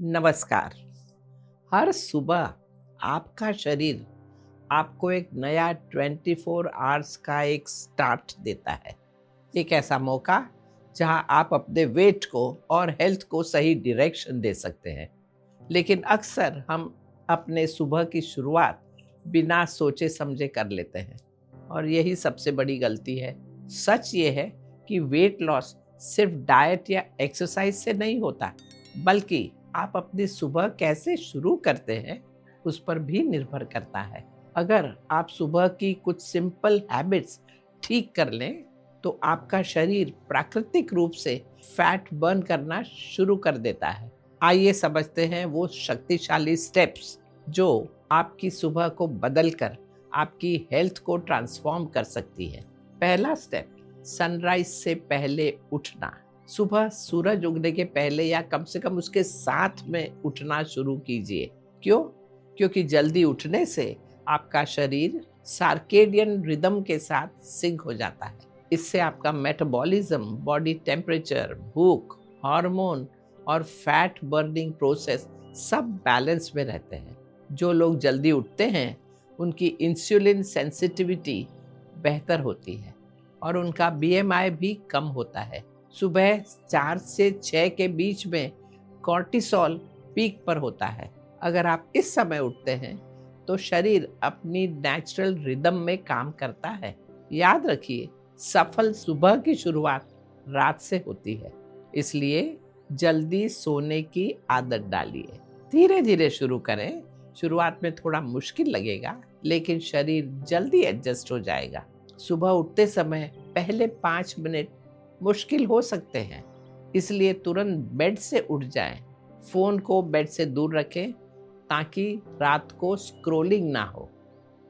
नमस्कार। हर सुबह आपका शरीर आपको एक नया 24 आवर्स का एक स्टार्ट देता है। एक ऐसा मौका जहां आप अपने वेट को और हेल्थ को सही डायरेक्शन दे सकते हैं। लेकिन अक्सर हम अपने सुबह की शुरुआत बिना सोचे समझे कर लेते हैं और यही सबसे बड़ी गलती है। सच ये है कि वेट लॉस सिर्फ डाइट या एक्सरसाइज से नहीं होता, बल्कि आप अपनी सुबह कैसे शुरू करते हैं उस पर भी निर्भर करता है। अगर आप सुबह की कुछ सिंपल हैबिट्स ठीक कर लें तो आपका शरीर प्राकृतिक रूप से फैट बर्न करना शुरू कर देता है। आइए समझते हैं वो शक्तिशाली स्टेप्स जो आपकी सुबह को बदलकर आपकी हेल्थ को ट्रांसफॉर्म कर सकती है। पहला स्टेप, सनराइज से पहले उठना। सुबह सूरज उगने के पहले या कम से कम उसके साथ में उठना शुरू कीजिए। क्यों? क्योंकि जल्दी उठने से आपका शरीर सार्केडियन रिदम के साथ सिंक हो जाता है। इससे आपका मेटाबॉलिज्म, बॉडी टेम्परेचर, भूख, हार्मोन और फैट बर्निंग प्रोसेस सब बैलेंस में रहते हैं। जो लोग जल्दी उठते हैं उनकी इंसुलिन सेंसिटिविटी बेहतर होती है और उनका बीएमआई भी कम होता है। सुबह 4 से 6 के बीच में कॉर्टिसोल पीक पर होता है। अगर आप इस समय उठते हैं तो शरीर अपनी नेचुरल रिदम में काम करता है। याद रखिए, सफल सुबह की शुरुआत रात से होती है, इसलिए जल्दी सोने की आदत डालिए। धीरे धीरे शुरू करें। शुरुआत में थोड़ा मुश्किल लगेगा, लेकिन शरीर जल्दी एडजस्ट हो जाएगा। सुबह उठते समय पहले 5 मिनट मुश्किल हो सकते हैं, इसलिए तुरंत बेड से उठ जाएं। फोन को बेड से दूर रखें ताकि रात को स्क्रोलिंग ना हो।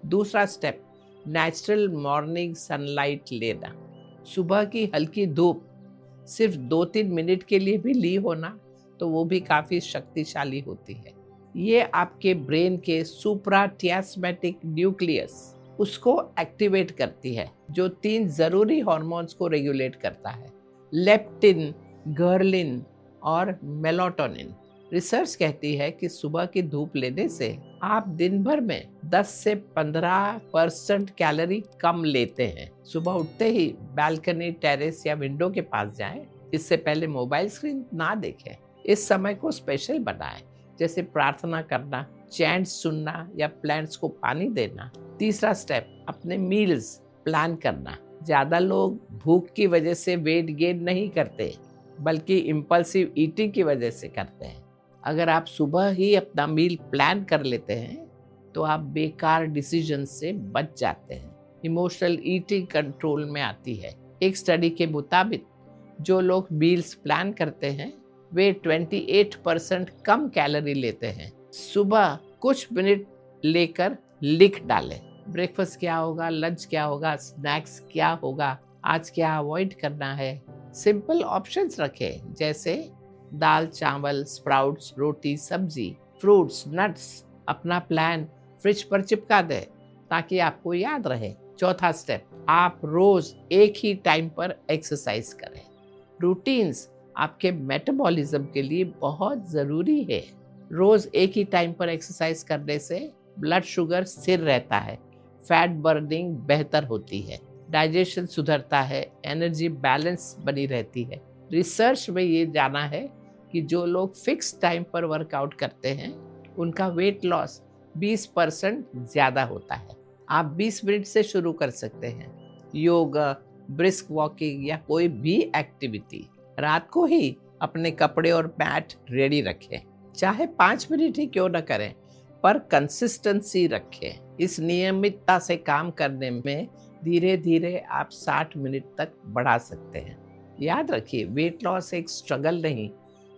दूसरा स्टेप, नेचुरल मॉर्निंग सनलाइट लेना। सुबह की हल्की धूप सिर्फ 2-3 मिनट के लिए भी ली हो ना, तो वो भी काफ़ी शक्तिशाली होती है। ये आपके ब्रेन के सुप्राटियास्मेटिक न्यूक्लियस उसको एक्टिवेट करती है, जो 3 ज़रूरी हार्मोन्स को रेगुलेट करता है, लेप्टिन, गर्लिन और मेलाटोनिन। रिसर्च कहती है कि सुबह की धूप लेने से आप दिन भर में 10 से 15% कैलोरी कम लेते हैं। सुबह उठते ही बालकनी, टेरेस या विंडो के पास जाएं। इससे पहले मोबाइल स्क्रीन ना देखें। इस समय को स्पेशल बनाएं, जैसे प्रार्थना करना, चैंट्स सुनना या प्लांट्स को पानी देना। तीसरा स्टेप, अपने मील्स प्लान करना। ज़्यादा लोग भूख की वजह से वेट गेन नहीं करते, बल्कि इम्पल्सिव ईटिंग की वजह से करते हैं। अगर आप सुबह ही अपना मील प्लान कर लेते हैं तो आप बेकार डिसीजन से बच जाते हैं। इमोशनल ईटिंग कंट्रोल में आती है। एक स्टडी के मुताबिक जो लोग मील्स प्लान करते हैं वे 28% कम कैलोरी लेते हैं। सुबह कुछ मिनट लेकर लिख डालें, ब्रेकफास्ट क्या होगा, लंच क्या होगा, स्नैक्स क्या होगा, आज क्या अवॉइड करना है। सिंपल ऑप्शंस रखें, जैसे दाल, चावल, स्प्राउट्स, रोटी, सब्जी, फ्रूट्स, नट्स। अपना प्लान फ्रिज पर चिपका दें ताकि आपको याद रहे। चौथा स्टेप, आप रोज एक ही टाइम पर एक्सरसाइज करें। रूटीन्स आपके मेटाबॉलिज्म के लिए बहुत ज़रूरी है। रोज एक ही टाइम पर एक्सरसाइज करने से ब्लड शुगर स्थिर रहता है, फैट बर्निंग बेहतर होती है, डाइजेशन सुधरता है, एनर्जी बैलेंस बनी रहती है। रिसर्च में ये जाना है कि जो लोग फिक्स टाइम पर वर्कआउट करते हैं उनका वेट लॉस 20% ज़्यादा होता है। आप 20 मिनट से शुरू कर सकते हैं। योगा, ब्रिस्क वॉकिंग या कोई भी एक्टिविटी। रात को ही अपने कपड़े और मैट रेडी रखें, चाहे 5 मिनट ही क्यों न करें, पर कंसिस्टेंसी रखें। इस नियमितता से काम करने में धीरे धीरे आप 60 मिनट तक बढ़ा सकते हैं। याद रखिए, वेट लॉस एक स्ट्रगल नहीं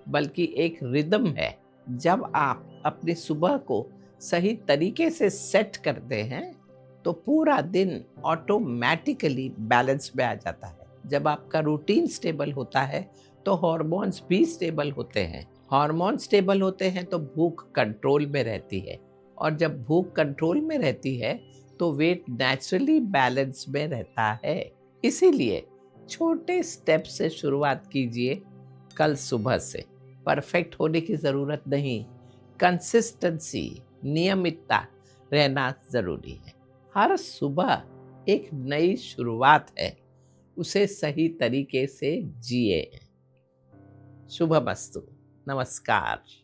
बल्कि एक रिदम है। जब आप अपनी सुबह को सही तरीके से सेट करते हैं तो पूरा दिन ऑटोमेटिकली बैलेंस में आ जाता है। जब आपका रूटीन स्टेबल होता है तो हार्मोन्स भी स्टेबल होते हैं। हार्मोन स्टेबल होते हैं तो भूख कंट्रोल में रहती है, और जब भूख कंट्रोल में रहती है तो वेट नेचुरली बैलेंस में रहता है। इसीलिए छोटे स्टेप से शुरुआत कीजिए कल सुबह से। परफेक्ट होने की ज़रूरत नहीं, कंसिस्टेंसी, नियमितता रहना ज़रूरी है। हर सुबह एक नई शुरुआत है, उसे सही तरीके से जिए। शुभ मस्तु। नमस्कार।